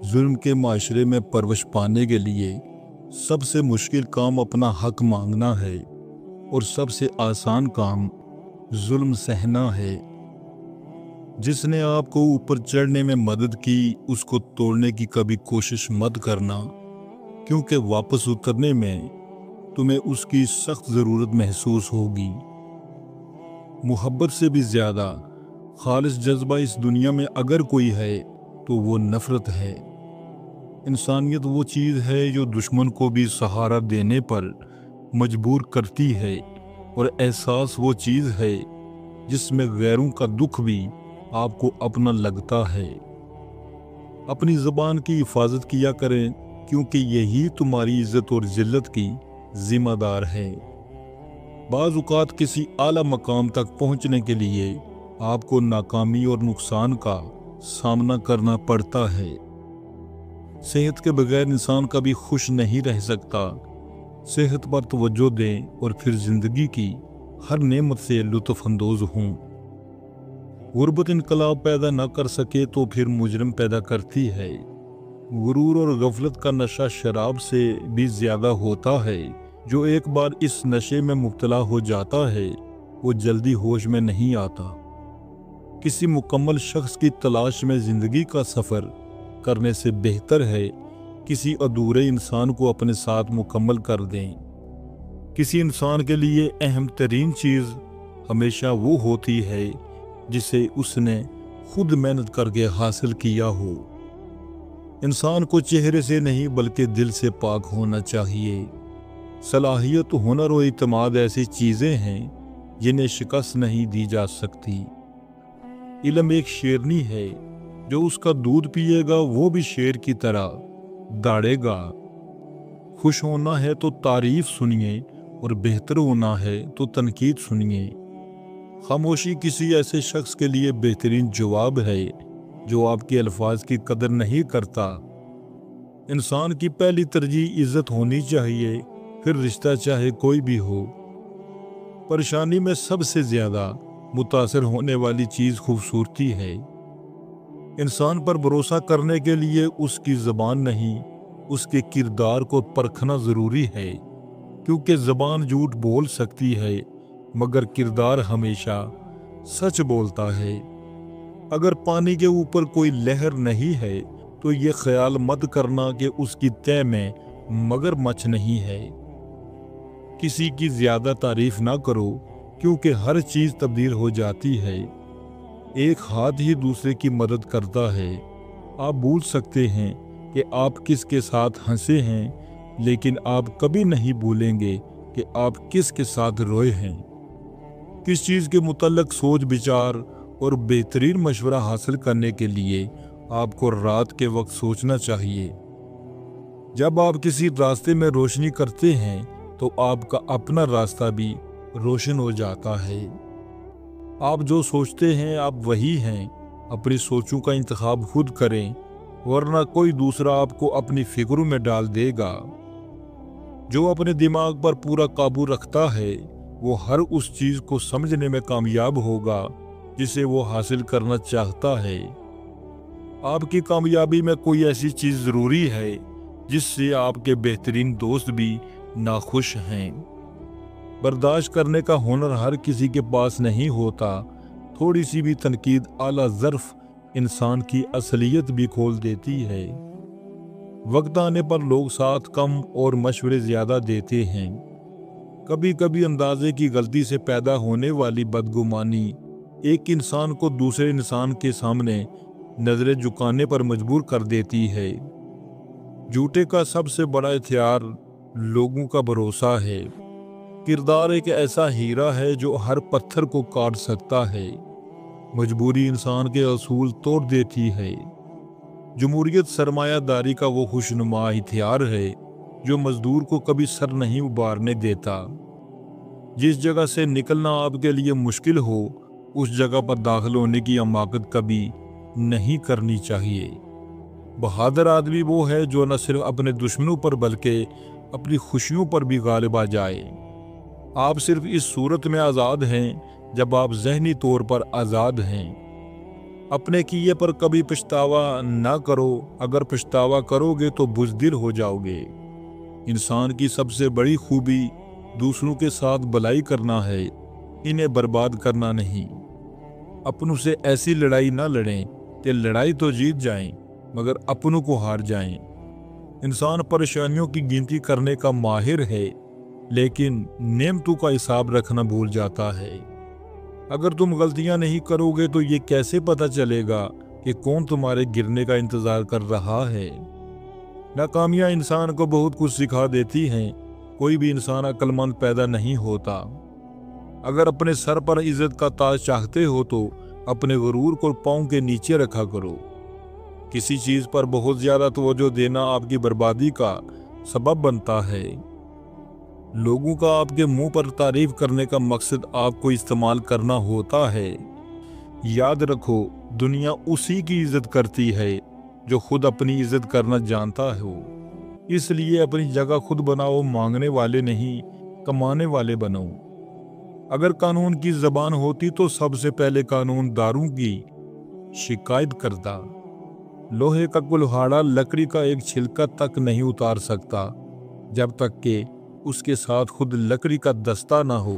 ظلم کے معاشرے میں پرورش پانے کے لیے سب سے مشکل کام اپنا حق مانگنا ہے اور سب سے آسان کام ظلم سہنا ہے۔ جس نے آپ کو اوپر چڑھنے میں مدد کی اس کو توڑنے کی کبھی کوشش مت کرنا، کیونکہ واپس اترنے میں تمہیں اس کی سخت ضرورت محسوس ہوگی۔ محبت سے بھی زیادہ خالص جذبہ اس دنیا میں اگر کوئی ہے تو وہ نفرت ہے۔ انسانیت وہ چیز ہے جو دشمن کو بھی سہارا دینے پر مجبور کرتی ہے، اور احساس وہ چیز ہے جس میں غیروں کا دکھ بھی آپ کو اپنا لگتا ہے۔ اپنی زبان کی حفاظت کیا کریں، کیونکہ یہی تمہاری عزت اور ذلت کی ذمہ دار ہے۔ بعض اوقات کسی اعلیٰ مقام تک پہنچنے کے لیے آپ کو ناکامی اور نقصان کا سامنا کرنا پڑتا ہے۔ صحت کے بغیر انسان کبھی خوش نہیں رہ سکتا۔ صحت پر توجہ دیں اور پھر زندگی کی ہر نعمت سے لطف اندوز ہوں۔ غربت انقلاب پیدا نہ کر سکے تو پھر مجرم پیدا کرتی ہے۔ غرور اور غفلت کا نشہ شراب سے بھی زیادہ ہوتا ہے۔ جو ایک بار اس نشے میں مبتلا ہو جاتا ہے وہ جلدی ہوش میں نہیں آتا۔ کسی مکمل شخص کی تلاش میں زندگی کا سفر کرنے سے بہتر ہے کسی ادھورے انسان کو اپنے ساتھ مکمل کر دیں۔ کسی انسان کے لیے اہم ترین چیز ہمیشہ وہ ہوتی ہے جسے اس نے خود محنت کر کے حاصل کیا ہو۔ انسان کو چہرے سے نہیں بلکہ دل سے پاک ہونا چاہیے۔ صلاحیت، ہنر و اعتماد ایسی چیزیں ہیں جنہیں شکست نہیں دی جا سکتی۔ علم ایک شیرنی ہے، جو اس کا دودھ پیے گا وہ بھی شیر کی طرح داڑے گا۔ خوش ہونا ہے تو تعریف سنیے اور بہتر ہونا ہے تو تنقید سنیے۔ خاموشی کسی ایسے شخص کے لیے بہترین جواب ہے جو آپ کے الفاظ کی قدر نہیں کرتا۔ انسان کی پہلی ترجیح عزت ہونی چاہیے، پھر رشتہ چاہے کوئی بھی ہو۔ پریشانی میں سب سے زیادہ متاثر ہونے والی چیز خوبصورتی ہے۔ انسان پر بھروسہ کرنے کے لیے اس کی زبان نہیں، اس کے کردار کو پرکھنا ضروری ہے، کیونکہ زبان جھوٹ بول سکتی ہے مگر کردار ہمیشہ سچ بولتا ہے۔ اگر پانی کے اوپر کوئی لہر نہیں ہے تو یہ خیال مت کرنا کہ اس کی تہہ میں مگرمچھ نہیں ہے۔ کسی کی زیادہ تعریف نہ کرو، کیونکہ ہر چیز تبدیل ہو جاتی ہے۔ ایک ہاتھ ہی دوسرے کی مدد کرتا ہے۔ آپ بھول سکتے ہیں کہ آپ کس کے ساتھ ہنسے ہیں، لیکن آپ کبھی نہیں بھولیں گے کہ آپ کس کے ساتھ روئے ہیں۔ کس چیز کے متعلق سوچ بچار اور بہترین مشورہ حاصل کرنے کے لیے آپ کو رات کے وقت سوچنا چاہیے۔ جب آپ کسی راستے میں روشنی کرتے ہیں تو آپ کا اپنا راستہ بھی روشن ہو جاتا ہے۔ آپ جو سوچتے ہیں آپ وہی ہیں۔ اپنی سوچوں کا انتخاب خود کریں، ورنہ کوئی دوسرا آپ کو اپنی فکروں میں ڈال دے گا۔ جو اپنے دماغ پر پورا قابو رکھتا ہے وہ ہر اس چیز کو سمجھنے میں کامیاب ہوگا جسے وہ حاصل کرنا چاہتا ہے۔ آپ کی کامیابی میں کوئی ایسی چیز ضروری ہے جس سے آپ کے بہترین دوست بھی ناخوش ہیں۔ برداشت کرنے کا ہنر ہر کسی کے پاس نہیں ہوتا۔ تھوڑی سی بھی تنقید اعلیٰ ظرف انسان کی اصلیت بھی کھول دیتی ہے۔ وقت آنے پر لوگ ساتھ کم اور مشورے زیادہ دیتے ہیں۔ کبھی کبھی اندازے کی غلطی سے پیدا ہونے والی بدگمانی ایک انسان کو دوسرے انسان کے سامنے نظریں جھکانے پر مجبور کر دیتی ہے۔ جھوٹے کا سب سے بڑا ہتھیار لوگوں کا بھروسہ ہے۔ کردار ایک ایسا ہیرا ہے جو ہر پتھر کو کاٹ سکتا ہے۔ مجبوری انسان کے اصول توڑ دیتی ہے۔ جمہوریت سرمایہ داری کا وہ خوشنما ہتھیار ہے جو مزدور کو کبھی سر نہیں ابھارنے دیتا۔ جس جگہ سے نکلنا آپ کے لیے مشکل ہو اس جگہ پر داخل ہونے کی حماقت کبھی نہیں کرنی چاہیے۔ بہادر آدمی وہ ہے جو نہ صرف اپنے دشمنوں پر بلکہ اپنی خوشیوں پر بھی غالب آ جائے۔ آپ صرف اس صورت میں آزاد ہیں جب آپ ذہنی طور پر آزاد ہیں۔ اپنے کیے پر کبھی پچھتاوا نہ کرو، اگر پچھتاوا کرو گے تو بزدل ہو جاؤ گے۔ انسان کی سب سے بڑی خوبی دوسروں کے ساتھ بھلائی کرنا ہے، انہیں برباد کرنا نہیں۔ اپنوں سے ایسی لڑائی نہ لڑیں کہ لڑائی تو جیت جائیں مگر اپنوں کو ہار جائیں۔ انسان پریشانیوں کی گنتی کرنے کا ماہر ہے لیکن نعمتوں کا حساب رکھنا بھول جاتا ہے۔ اگر تم غلطیاں نہیں کرو گے تو یہ کیسے پتہ چلے گا کہ کون تمہارے گرنے کا انتظار کر رہا ہے؟ ناکامیاں انسان کو بہت کچھ سکھا دیتی ہیں۔ کوئی بھی انسان عقل مند پیدا نہیں ہوتا۔ اگر اپنے سر پر عزت کا تاج چاہتے ہو تو اپنے غرور کو پاؤں کے نیچے رکھا کرو۔ کسی چیز پر بہت زیادہ توجہ دینا آپ کی بربادی کا سبب بنتا ہے۔ لوگوں کا آپ کے منہ پر تعریف کرنے کا مقصد آپ کو استعمال کرنا ہوتا ہے۔ یاد رکھو، دنیا اسی کی عزت کرتی ہے جو خود اپنی عزت کرنا جانتا ہو۔ اس لیے اپنی جگہ خود بناؤ، مانگنے والے نہیں کمانے والے بنو۔ اگر قانون کی زبان ہوتی تو سب سے پہلے قانون داروں کی شکایت کرتا۔ لوہے کا کلہاڑا لکڑی کا ایک چھلکا تک نہیں اتار سکتا جب تک کہ اس کے ساتھ خود لکڑی کا دستہ نہ ہو۔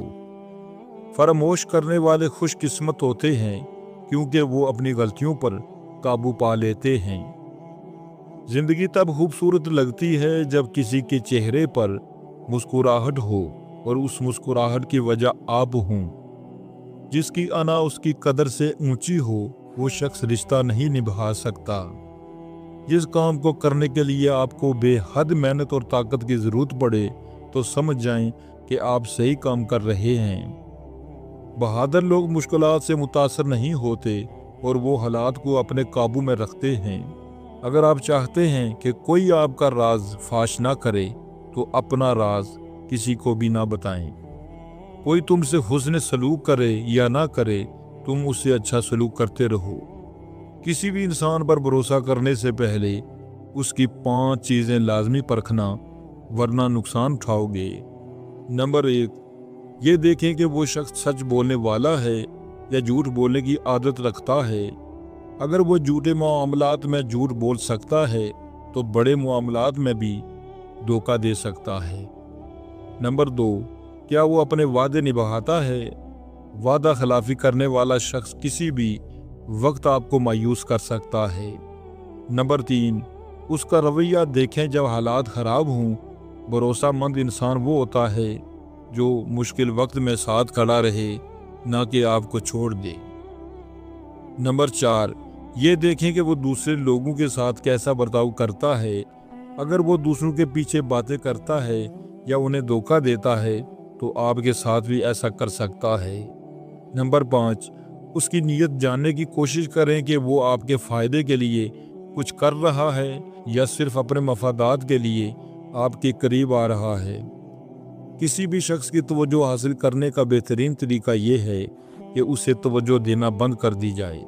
فراموش کرنے والے خوش قسمت ہوتے ہیں کیونکہ وہ اپنی غلطیوں پر قابو پا لیتے ہیں۔ زندگی تب خوبصورت لگتی ہے جب کسی کے چہرے پر مسکراہٹ ہو اور اس مسکراہٹ کی وجہ آپ ہوں۔ جس کی انا اس کی قدر سے اونچی ہو وہ شخص رشتہ نہیں نبھا سکتا۔ جس کام کو کرنے کے لیے آپ کو بے حد محنت اور طاقت کی ضرورت پڑے تو سمجھ جائیں کہ آپ صحیح کام کر رہے ہیں۔ بہادر لوگ مشکلات سے متاثر نہیں ہوتے اور وہ حالات کو اپنے قابو میں رکھتے ہیں۔ اگر آپ چاہتے ہیں کہ کوئی آپ کا راز فاش نہ کرے تو اپنا راز کسی کو بھی نہ بتائیں۔ کوئی تم سے حسن سلوک کرے یا نہ کرے، تم اس سے اچھا سلوک کرتے رہو۔ کسی بھی انسان پر بھروسہ کرنے سے پہلے اس کی 5 چیزیں لازمی پرکھنا ورنہ نقصان اٹھاؤ گے۔ نمبر 1، یہ دیکھیں کہ وہ شخص سچ بولنے والا ہے یا جھوٹ بولنے کی عادت رکھتا ہے۔ اگر وہ جھوٹے معاملات میں جھوٹ بول سکتا ہے تو بڑے معاملات میں بھی دھوکہ دے سکتا ہے۔ نمبر 2، کیا وہ اپنے وعدے نبھاتا ہے؟ وعدہ خلافی کرنے والا شخص کسی بھی وقت آپ کو مایوس کر سکتا ہے۔ نمبر 3، اس کا رویہ دیکھیں جب حالات خراب ہوں۔ بھروسہ مند انسان وہ ہوتا ہے جو مشکل وقت میں ساتھ کھڑا رہے، نہ کہ آپ کو چھوڑ دے۔ نمبر 4، یہ دیکھیں کہ وہ دوسرے لوگوں کے ساتھ کیسا برتاؤ کرتا ہے۔ اگر وہ دوسروں کے پیچھے باتیں کرتا ہے یا انہیں دھوکہ دیتا ہے تو آپ کے ساتھ بھی ایسا کر سکتا ہے۔ نمبر 5، اس کی نیت جاننے کی کوشش کریں کہ وہ آپ کے فائدے کے لیے کچھ کر رہا ہے یا صرف اپنے مفادات کے لیے آپ کے قریب آ رہا ہے۔ کسی بھی شخص کی توجہ حاصل کرنے کا بہترین طریقہ یہ ہے کہ اسے توجہ دینا بند کر دی جائے۔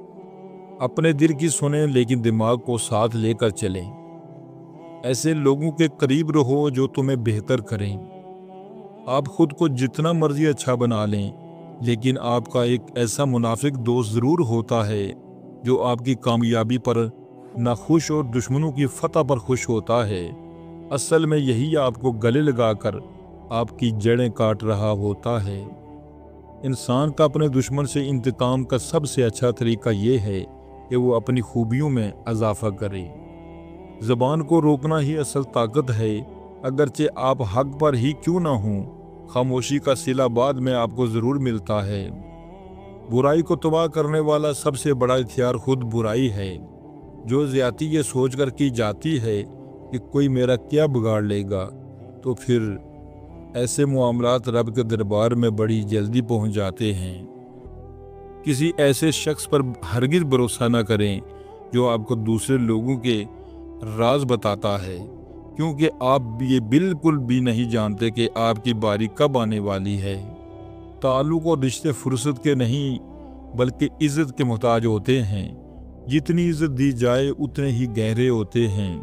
اپنے دل کی سنیں لیکن دماغ کو ساتھ لے کر چلیں۔ ایسے لوگوں کے قریب رہو جو تمہیں بہتر کریں۔ آپ خود کو جتنا مرضی اچھا بنا لیں لیکن آپ کا ایک ایسا منافق دوست ضرور ہوتا ہے جو آپ کی کامیابی پر ناخوش اور دشمنوں کی فتح پر خوش ہوتا ہے۔ اصل میں یہی آپ کو گلے لگا کر آپ کی جڑیں کاٹ رہا ہوتا ہے۔ انسان کا اپنے دشمن سے انتقام کا سب سے اچھا طریقہ یہ ہے کہ وہ اپنی خوبیوں میں اضافہ کرے۔ زبان کو روکنا ہی اصل طاقت ہے۔ اگرچہ آپ حق پر ہی کیوں نہ ہوں، خاموشی کا صلہ بعد میں آپ کو ضرور ملتا ہے۔ برائی کو تباہ کرنے والا سب سے بڑا ہتھیار خود برائی ہے۔ جو زیادتی یہ سوچ کر کی جاتی ہے کہ کوئی میرا کیا بگاڑ لے گا، تو پھر ایسے معاملات رب کے دربار میں بڑی جلدی پہنچ جاتے ہیں۔ کسی ایسے شخص پر ہرگز بھروسہ نہ کریں جو آپ کو دوسرے لوگوں کے راز بتاتا ہے، کیونکہ آپ یہ بالکل بھی نہیں جانتے کہ آپ کی باری کب آنے والی ہے۔ تعلق اور رشتے فرصت کے نہیں بلکہ عزت کے محتاج ہوتے ہیں۔ جتنی عزت دی جائے اتنے ہی گہرے ہوتے ہیں۔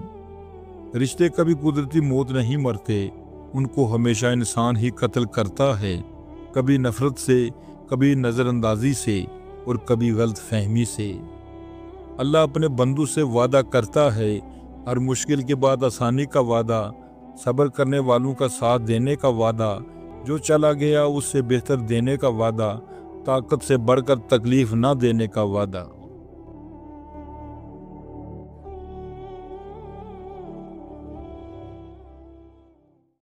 رشتے کبھی قدرتی موت نہیں مرتے، ان کو ہمیشہ انسان ہی قتل کرتا ہے، کبھی نفرت سے، کبھی نظر اندازی سے اور کبھی غلط فہمی سے۔ اللہ اپنے بندوں سے وعدہ کرتا ہے، ہر مشکل کے بعد آسانی کا وعدہ، صبر کرنے والوں کا ساتھ دینے کا وعدہ، جو چلا گیا اس سے بہتر دینے کا وعدہ، طاقت سے بڑھ کر تکلیف نہ دینے کا وعدہ۔